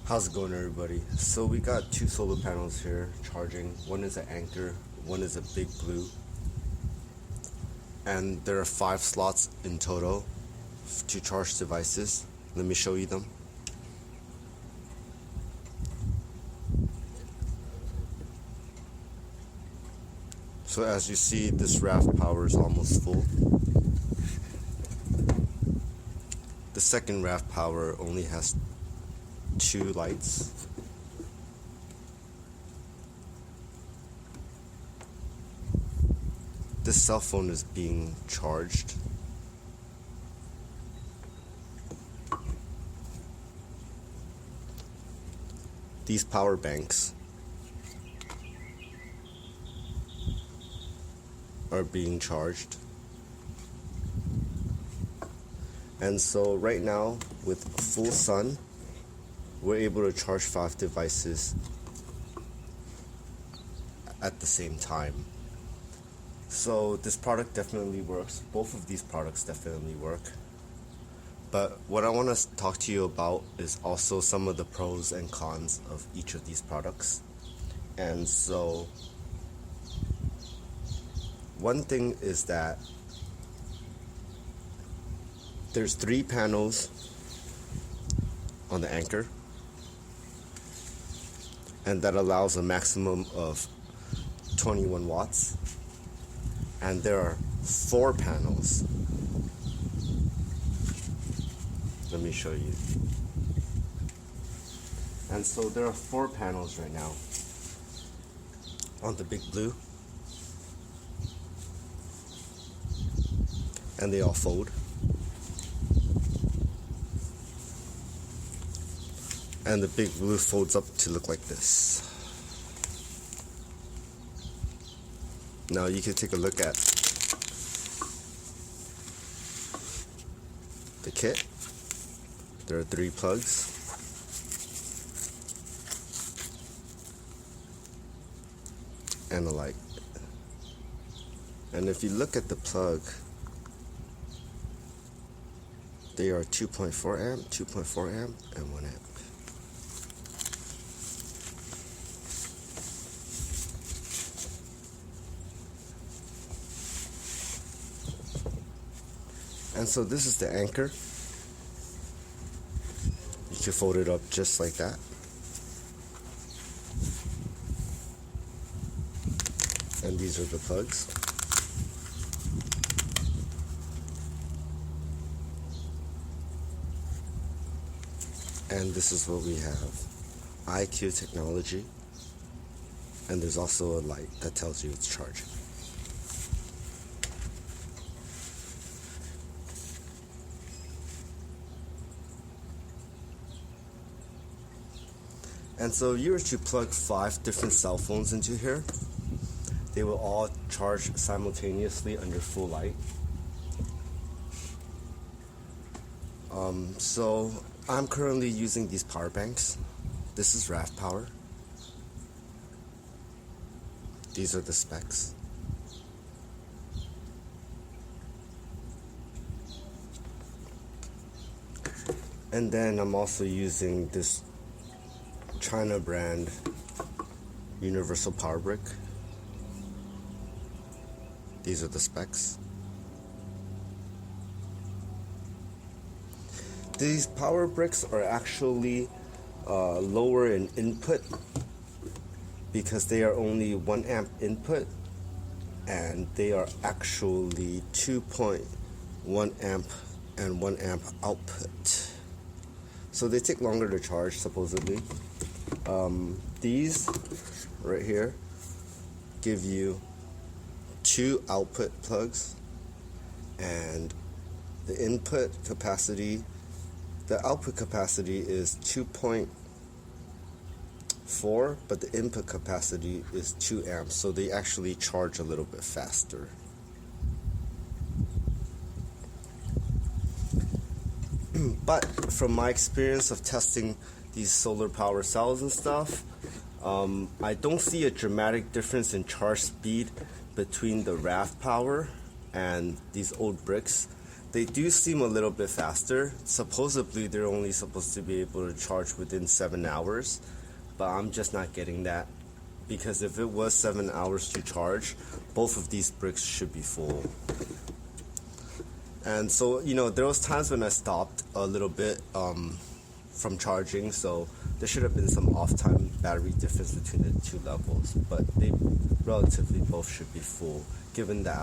How's it going, everybody? So we got two solar panels here charging. One is an Anker, one is a Big Blue, and there are 5 slots in total to charge devices. Let me show you them. So as you see, this RavPower is almost full. The second RavPower only has 2 lights. This cell phone is being charged. These power banks are being charged. And so right now, with full sun, we're able to charge 5 devices at the same time. So this product definitely works. Both of these products definitely work. But what I want to talk to you about is also some of the pros and cons of each of these products. And so one thing is that there's 3 panels on the Anker, and that allows a maximum of 21 watts. And there are 4 panels. Let me show you. And so there are 4 panels right now on the Big Blue, and they all fold. And the Big Blue folds up to look like this. Now you can take a look at the kit. There are 3 plugs. And a light. And if you look at the plug, they are 2.4 amp, 2.4 amp, and 1 amp. And so this is the Anker. You can fold it up just like that. And these are the plugs. And this is what we have. IQ technology. And there's also a light that tells you it's charging. And so if you were to plug 5 different cell phones into here, they will all charge simultaneously under full light. So I'm currently using these power banks. This is RavPower. These are the specs. And then I'm also using this China brand universal power brick. These are the specs. These power bricks are actually lower in input because they are only 1 amp input, and they are actually 2.1 amp and 1 amp output. So they take longer to charge, supposedly. These right here give you 2 output plugs, and the input capacity, the output capacity is 2.4, but the input capacity is 2 amps, so they actually charge a little bit faster. But from my experience of testing these solar power cells and stuff, I don't see a dramatic difference in charge speed between the RavPower and these old bricks. They do seem a little bit faster. Supposedly they're only supposed to be able to charge within 7 hours, but I'm just not getting that, because if it was 7 hours to charge, both of these bricks should be full. And so, there was times when I stopped a little bit from charging, so there should have been some off-time battery difference between the two levels, but they relatively both should be full, given that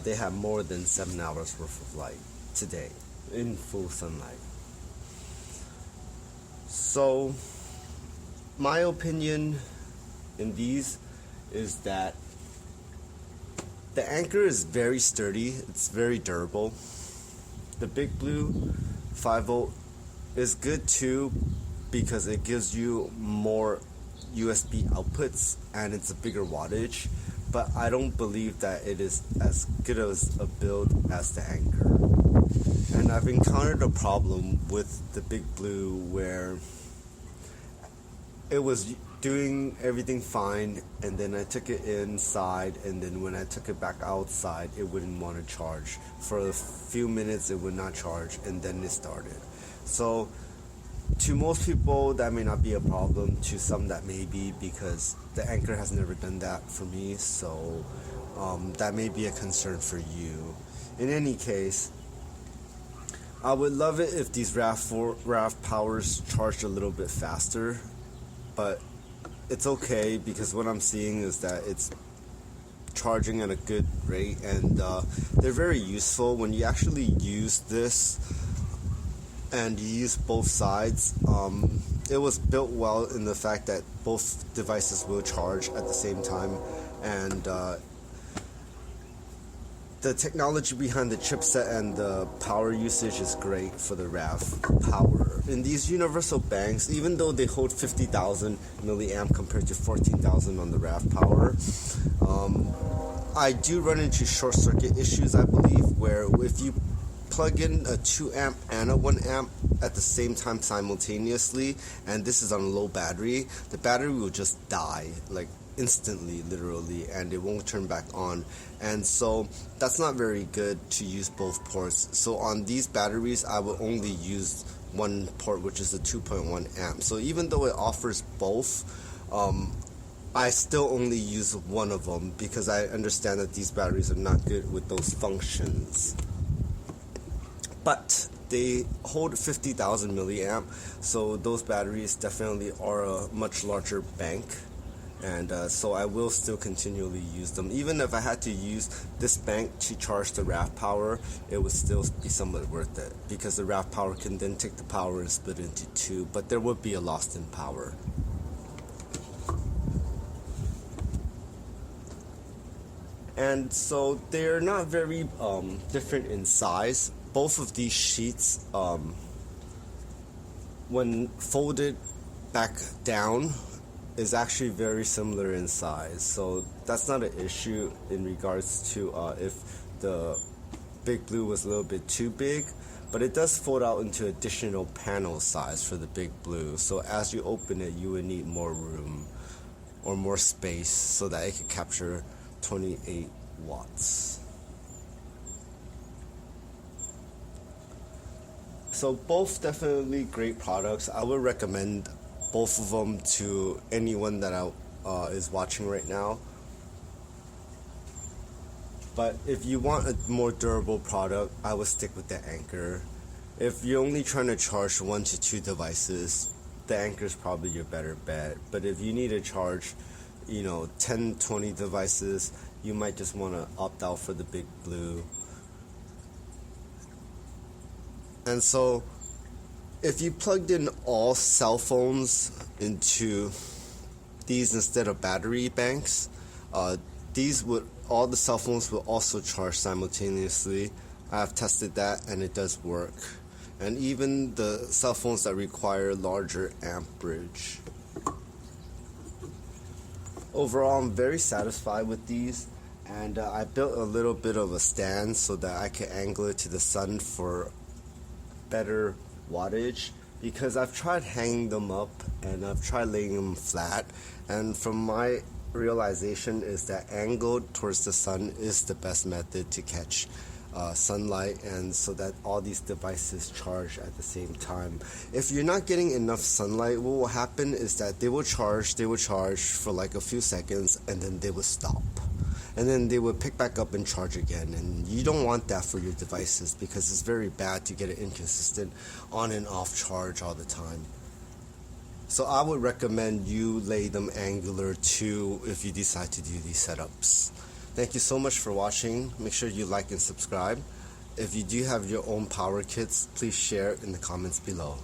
they have more than 7 hours worth of light today in full sunlight. So my opinion in these is that the Anker is very sturdy, it's very durable. The Big Blue 5V is good too, because it gives you more USB outputs and it's a bigger wattage, but I don't believe that it is as good as a build as the Anker. And I've encountered a problem with the Big Blue where it was doing everything fine, and then I took it inside, and then when I took it back outside, it wouldn't want to charge. For a few minutes it would not charge, and then it started. So to most people that may not be a problem, to some that may be, because the Anker has never done that for me, so that may be a concern for you. In any case, I would love it if these RavPowers charged a little bit faster, but it's okay, because what I'm seeing is that it's charging at a good rate, and they're very useful when you actually use this and you use both sides. It was built well in the fact that both devices will charge at the same time, and the technology behind the chipset and the power usage is great for the RavPower. In these universal banks, even though they hold 50,000 milliamp compared to 14,000 on the RavPower, I do run into short circuit issues, I believe, where if you plug in a 2 amp and a 1 amp at the same time simultaneously, and this is on a low battery, the battery will just die, like instantly, literally, and it won't turn back on. And so that's not very good to use both ports. So on these batteries, I will only use one port, which is a 2.1 amp. So even though it offers both, I still only use one of them, because I understand that these batteries are not good with those functions. But they hold 50,000 milliamp, so those batteries definitely are a much larger bank. And so I will still continually use them. Even if I had to use this bank to charge the RavPower, it would still be somewhat worth it, because the RavPower can then take the power and split it into two, but there would be a loss in power. And so they're not very different in size. Both of these sheets, when folded back down, is actually very similar in size, so that's not an issue in regards to if the Big Blue was a little bit too big. But it does fold out into additional panel size for the Big Blue, so as you open it, you would need more room or more space so that it could capture 28 watts. So both definitely great products. I would recommend both of them to anyone that is watching right now. But if you want a more durable product, I would stick with the Anker. If you're only trying to charge 1 to 2 devices, the Anker is probably your better bet. But if you need to charge, 10, 20 devices, you might just want to opt out for the Big Blue. And so if you plugged in all cell phones into these instead of battery banks, all the cell phones will also charge simultaneously. I have tested that and it does work. And even the cell phones that require larger amperage. Overall, I'm very satisfied with these, and I built a little bit of a stand so that I can angle it to the sun for better wattage, because I've tried hanging them up and I've tried laying them flat, and from my realization is that angled towards the sun is the best method to catch sunlight, and so that all these devices charge at the same time. If you're not getting enough sunlight, what will happen is that they will charge for like a few seconds, and then they will stop, and then they will pick back up and charge again. And you don't want that for your devices, because it's very bad to get an inconsistent on and off charge all the time. So I would recommend you lay them angular too if you decide to do these setups. Thank you so much for watching. Make sure you like and subscribe. If you do have your own power kits, please share in the comments below.